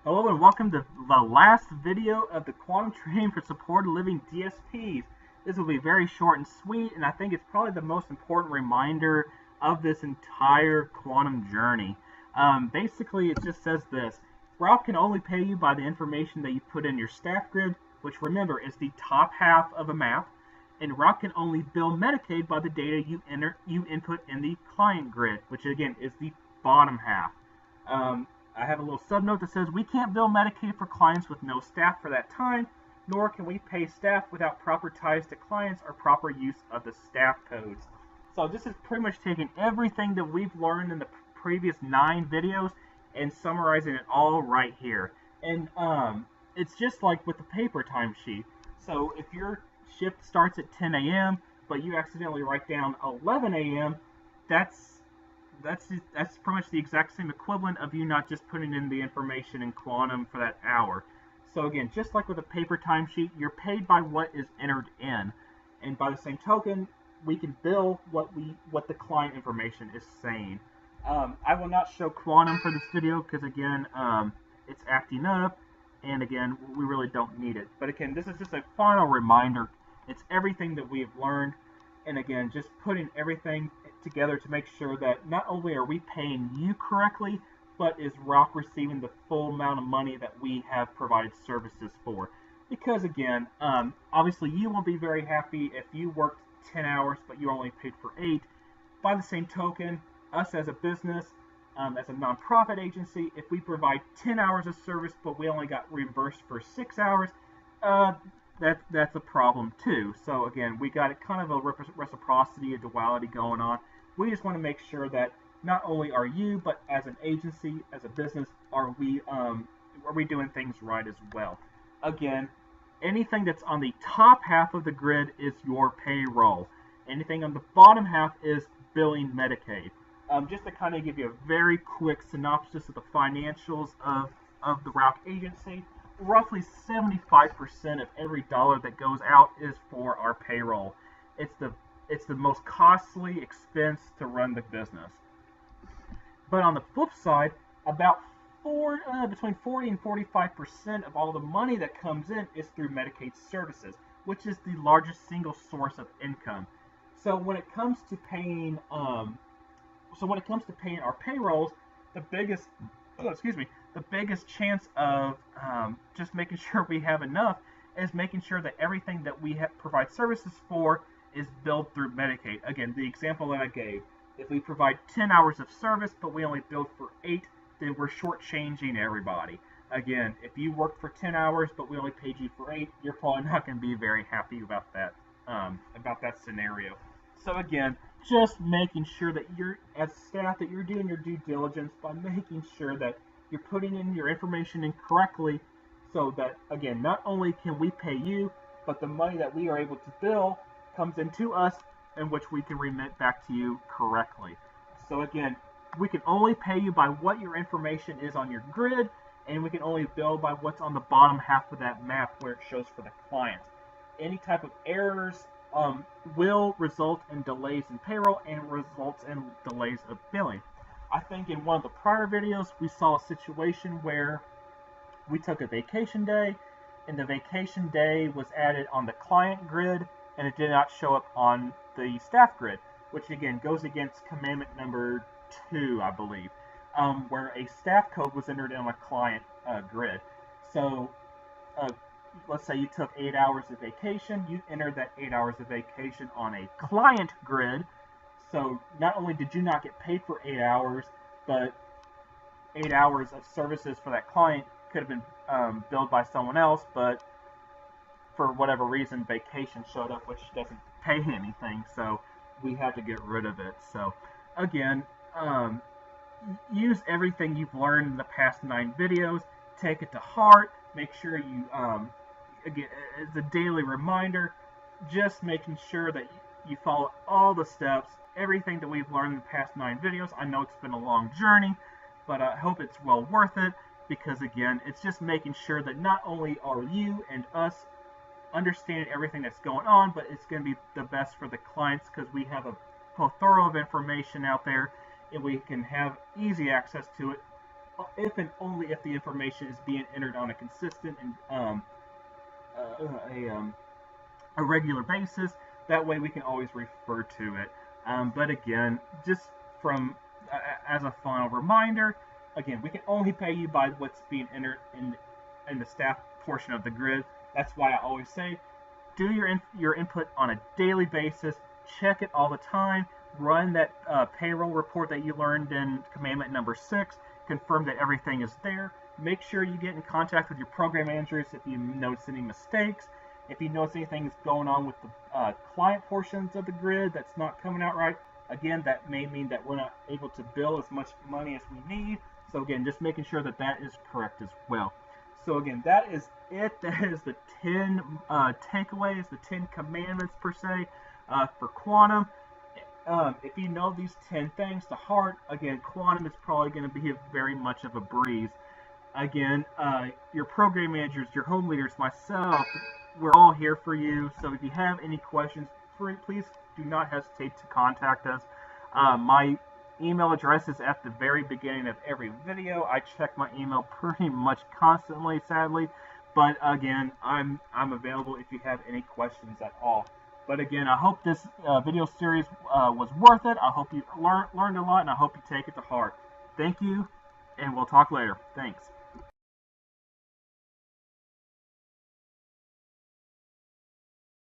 Hello and welcome to the last video of the quantum training for supported living DSPs. This will be very short and sweet, and I think it's probably the most important reminder of this entire quantum journey. Basically, it just says this: Rob can only pay you by the information that you put in your staff grid, which remember is the top half of a map, and Rob can only bill Medicaid by the data you input in the client grid, which again is the bottom half. I have a little subnote that says we can't bill Medicaid for clients with no staff for that time, nor can we pay staff without proper ties to clients or proper use of the staff codes. So this is pretty much taking everything that we've learned in the previous 9 videos and summarizing it all right here. And it's just like with the paper timesheet. So if your shift starts at 10 a.m., but you accidentally write down 11 a.m., that's pretty much the exact same equivalent of you not just putting in the information in quantum for that hour. So again, just like with a paper timesheet, you're paid by what is entered in, and by the same token, we can bill what the client information is saying. I will not show quantum for this video because again, it's acting up, and again, we really don't need it. But again, this is just a final reminder. It's everything that we have learned. And again, just putting everything together to make sure that not only are we paying you correctly, but is Rock receiving the full amount of money that we have provided services for. Because again, obviously you won't be very happy if you worked 10 hours, but you only paid for 8. By the same token, us as a business, as a nonprofit agency, if we provide 10 hours of service, but we only got reimbursed for 6 hours, that's a problem too. So again, we got kind of a reciprocity, a duality going on. We just want to make sure that not only are you, but as an agency, as a business, are we doing things right as well. Again, anything that's on the top half of the grid is your payroll. Anything on the bottom half is billing Medicaid. Just to kind of give you a very quick synopsis of the financials of the Rock agency. Roughly 75% of every dollar that goes out is for our payroll. It's the most costly expense to run the business. But on the flip side, about between 40 and 45% of all the money that comes in is through Medicaid services, which is the largest single source of income. So when it comes to paying, our payrolls, the biggest chance of just making sure we have enough is making sure that everything that we provide services for is billed through Medicaid. Again, the example that I gave, if we provide 10 hours of service but we only bill for 8, then we're shortchanging everybody. Again, if you worked for 10 hours but we only paid you for 8, you're probably not going to be very happy about that scenario. So again, just making sure that you're, as staff, that you're doing your due diligence by making sure that you're putting in your information in correctly, so that again, not only can we pay you, but the money that we are able to bill comes into us, in which we can remit back to you correctly. So again, we can only pay you by what your information is on your grid, and we can only bill by what's on the bottom half of that map where it shows for the client. Any type of errors will result in delays in payroll and results in delays of billing. I think in one of the prior videos we saw a situation where we took a vacation day and the vacation day was added on the client grid and it did not show up on the staff grid, which again goes against commandment number 2, I believe, where a staff code was entered on a client grid. So let's say you took 8 hours of vacation, you entered that 8 hours of vacation on a client grid. So not only did you not get paid for 8 hours, but 8 hours of services for that client could have been billed by someone else, but for whatever reason, vacation showed up, which doesn't pay anything, so we had to get rid of it. So again, use everything you've learned in the past 9 videos, take it to heart, make sure you, again, as a daily reminder, just making sure that you follow all the steps, everything that we've learned in the past 9 videos. I know it's been a long journey, but I hope it's well worth it, because again, it's just making sure that not only are you and us understanding everything that's going on, but it's going to be the best for the clients, because we have a plethora of information out there and we can have easy access to it if and only if the information is being entered on a consistent and a regular basis. That way we can always refer to it. But again, just from as a final reminder, again, we can only pay you by what's being entered in the staff portion of the grid. That's why I always say, do your input on a daily basis. Check it all the time. Run that payroll report that you learned in Commandment number 6. Confirm that everything is there. Make sure you get in contact with your program managers if you notice any mistakes. If you notice anything's going on with the client portions of the grid that's not coming out right, again, that may mean that we're not able to bill as much money as we need. So again, just making sure that that is correct as well. So again, that is it. That is the 10 takeaways, the 10 commandments per se for Quantum. If you know these 10 things to heart, again, Quantum is probably going to be very much of a breeze. Again, your program managers, your home leaders, myself, we're all here for you. So if you have any questions, please do not hesitate to contact us. My email address is at the very beginning of every video. I check my email pretty much constantly, sadly. But again, I'm available if you have any questions at all. But again, I hope this video series was worth it. I hope you learned a lot, and I hope you take it to heart. Thank you, and we'll talk later. Thanks.